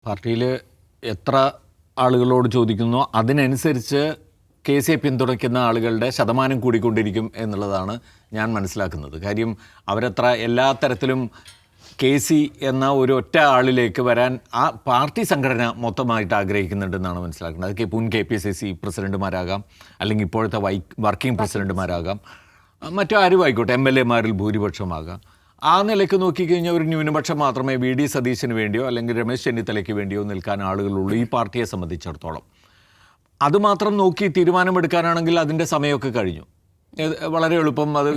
പാർട്ടിയിൽ എത്ര ആളുകളോട് ചോദിക്കുന്നോ അതിനനുസരിച്ച് കേസിയെ പിന്തുണയ്ക്കുന്ന ആളുകളുടെ ശതമാനം കൂടിക്കൊണ്ടിരിക്കും എന്നുള്ളതാണ് ഞാൻ മനസ്സിലാക്കുന്നത്. കാര്യം അവരത്ര എല്ലാ തരത്തിലും കെ സി എന്ന ഒരു ഒറ്റ ആളിലേക്ക് വരാൻ ആ പാർട്ടി സംഘടന മൊത്തമായിട്ട് ആഗ്രഹിക്കുന്നുണ്ടെന്നാണ് മനസ്സിലാക്കുന്നത്. അത് മുൻ KPCC പ്രസിഡന്റുമാരാകാം, അല്ലെങ്കിൽ ഇപ്പോഴത്തെ വർക്കിംഗ് പ്രസിഡന്റുമാരാകാം, മറ്റു ആരും ആയിക്കോട്ടെ, MLA-മാരിൽ ഭൂരിപക്ഷമാകാം. ആ നിലയ്ക്ക് നോക്കിക്കഴിഞ്ഞാൽ ഒരു ന്യൂനപക്ഷം മാത്രമേ VD സതീശന് വേണ്ടിയോ അല്ലെങ്കിൽ രമേശ് ചെന്നിത്തലയ്ക്ക് വേണ്ടിയോ നിൽക്കാൻ ആളുകളുള്ളൂ ഈ പാർട്ടിയെ സംബന്ധിച്ചിടത്തോളം. അതുമാത്രം നോക്കി തീരുമാനമെടുക്കാനാണെങ്കിൽ അതിൻ്റെ സമയമൊക്കെ കഴിഞ്ഞു. വളരെ എളുപ്പം അത്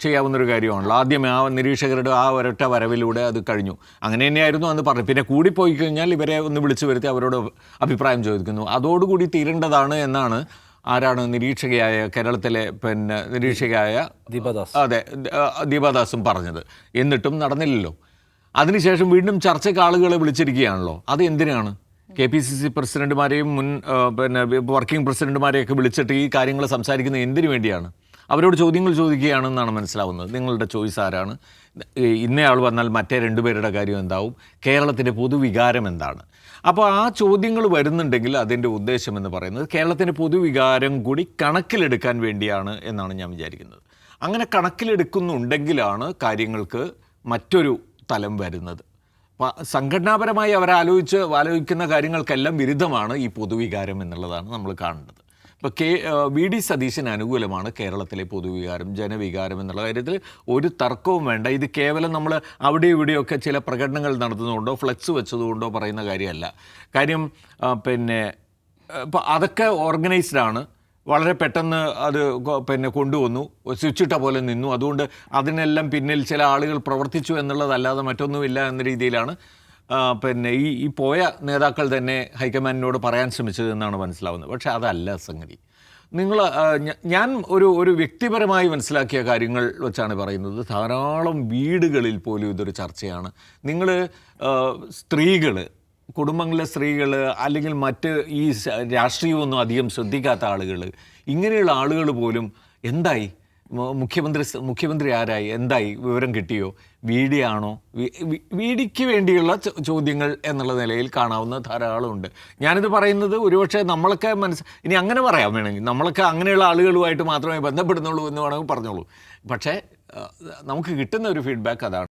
ചെയ്യാവുന്നൊരു കാര്യമാണല്ലോ. ആദ്യമേ ആ നിരീക്ഷകരുടെ ആ ഒരൊറ്റ വരവിലൂടെ അത് കഴിഞ്ഞു. അങ്ങനെ തന്നെയായിരുന്നു അന്ന് പറഞ്ഞു. പിന്നെ കൂടിപ്പോയി കഴിഞ്ഞാൽ ഇവരെ ഒന്ന് വിളിച്ചു വരുത്തി അവരോട് അഭിപ്രായം ചോദിക്കുന്നു. അതോടുകൂടി തീരേണ്ടതാണ് എന്നാണ് ആരാണ് നിരീക്ഷകയായ കേരളത്തിലെ നിരീക്ഷകയായ ദീപദാസ്, അതെ, ദീപദാസും പറഞ്ഞത്. എന്നിട്ടും നടന്നില്ലല്ലോ. അതിനുശേഷം വീണ്ടും ചർച്ചയ്ക്ക് ആളുകളെ വിളിച്ചിരിക്കുകയാണല്ലോ. അത് എന്തിനാണ്? KPCC പ്രസിഡന്റുമാരെയും മുൻ വർക്കിംഗ് പ്രസിഡന്റുമാരെയൊക്കെ വിളിച്ചിട്ട് ഈ കാര്യങ്ങൾ സംസാരിക്കുന്നത് എന്തിനു വേണ്ടിയാണ്? അവരോട് ചോദ്യങ്ങൾ ചോദിക്കുകയാണെന്നാണ് മനസ്സിലാവുന്നത്. നിങ്ങളുടെ ചോയ്സ് ആരാണ്? ഇന്നയാൾ വന്നാൽ മറ്റേ രണ്ടുപേരുടെ കാര്യം എന്താവും? കേരളത്തിൻ്റെ പൊതുവികാരം എന്താണ്? അപ്പോൾ ആ ചോദ്യങ്ങൾ വരുന്നുണ്ടെങ്കിൽ അതിൻ്റെ ഉദ്ദേശം എന്ന് പറയുന്നത് കേരളത്തിൻ്റെ പൊതുവികാരം കൂടി കണക്കിലെടുക്കാൻ വേണ്ടിയാണ് എന്നാണ് ഞാൻ വിചാരിക്കുന്നത്. അങ്ങനെ കണക്കിലെടുക്കുന്നുണ്ടെങ്കിലാണ് കാര്യങ്ങൾക്ക് മറ്റൊരു തലം വരുന്നത്. സംഘടനാപരമായി ആലോചിക്കുന്ന കാര്യങ്ങൾക്കെല്ലാം വിരുദ്ധമാണ് ഈ പൊതുവികാരം എന്നുള്ളതാണ് നമ്മൾ കാണേണ്ടത്. ഇപ്പോൾ VD സതീശന് അനുകൂലമാണ് കേരളത്തിലെ പൊതുവികാരം, ജനവികാരം എന്നുള്ള കാര്യത്തിൽ ഒരു തർക്കവും വേണ്ട. ഇത് കേവലം നമ്മൾ അവിടെ ഇവിടെയൊക്കെ ചില പ്രകടനങ്ങൾ നടത്തുന്നതുകൊണ്ടോ ഫ്ലെക്സ് വെച്ചതുകൊണ്ടോ പറയുന്ന കാര്യമല്ല. കാര്യം ഇപ്പോൾ അതൊക്കെ ഓർഗനൈസ്ഡാണ്. വളരെ പെട്ടെന്ന് അത് കൊണ്ടുവന്നു, സ്വിച്ചിട്ട പോലെ നിന്നു. അതുകൊണ്ട് അതിനെല്ലാം പിന്നിൽ ചില ആളുകൾ പ്രവർത്തിച്ചു എന്നുള്ളതല്ലാതെ മറ്റൊന്നുമില്ല എന്ന രീതിയിലാണ് ഈ പോയ നേതാക്കൾ തന്നെ ഹൈക്കമാൻഡിനോട് പറയാൻ ശ്രമിച്ചതെന്നാണ് മനസ്സിലാവുന്നത്. പക്ഷേ അതല്ല സംഗതി. ഞാൻ ഒരു വ്യക്തിപരമായി മനസ്സിലാക്കിയ കാര്യങ്ങൾ വെച്ചാണ് പറയുന്നത്. ധാരാളം വീടുകളിൽ പോലും ഇതൊരു ചർച്ചയാണ്. നിങ്ങൾ സ്ത്രീകൾ, കുടുംബങ്ങളിലെ സ്ത്രീകൾ, അല്ലെങ്കിൽ മറ്റ് ഈ രാഷ്ട്രീയമൊന്നും അധികം ശ്രദ്ധിക്കാത്ത ആളുകൾ, ഇങ്ങനെയുള്ള ആളുകൾ പോലും എന്തായി, മുഖ്യമന്ത്രി ആരായി, എന്തായി, വിവരം കിട്ടിയോ, VD ആണോ, VDക്ക് വേണ്ടിയുള്ള ചോദ്യങ്ങൾ എന്നുള്ള നിലയിൽ കാണാവുന്ന ധാരാളമുണ്ട്. ഞാനിത് പറയുന്നത് ഒരുപക്ഷെ നമ്മളൊക്കെ ഇനി അങ്ങനെ പറയാൻ വേണമെങ്കിൽ നമ്മളൊക്കെ അങ്ങനെയുള്ള ആളുകളുമായിട്ട് മാത്രമേ ബന്ധപ്പെടുന്നുള്ളൂ എന്ന് വേണമെങ്കിൽ പറഞ്ഞോളൂ. പക്ഷേ നമുക്ക് കിട്ടുന്ന ഒരു ഫീഡ്ബാക്ക് അതാണ്.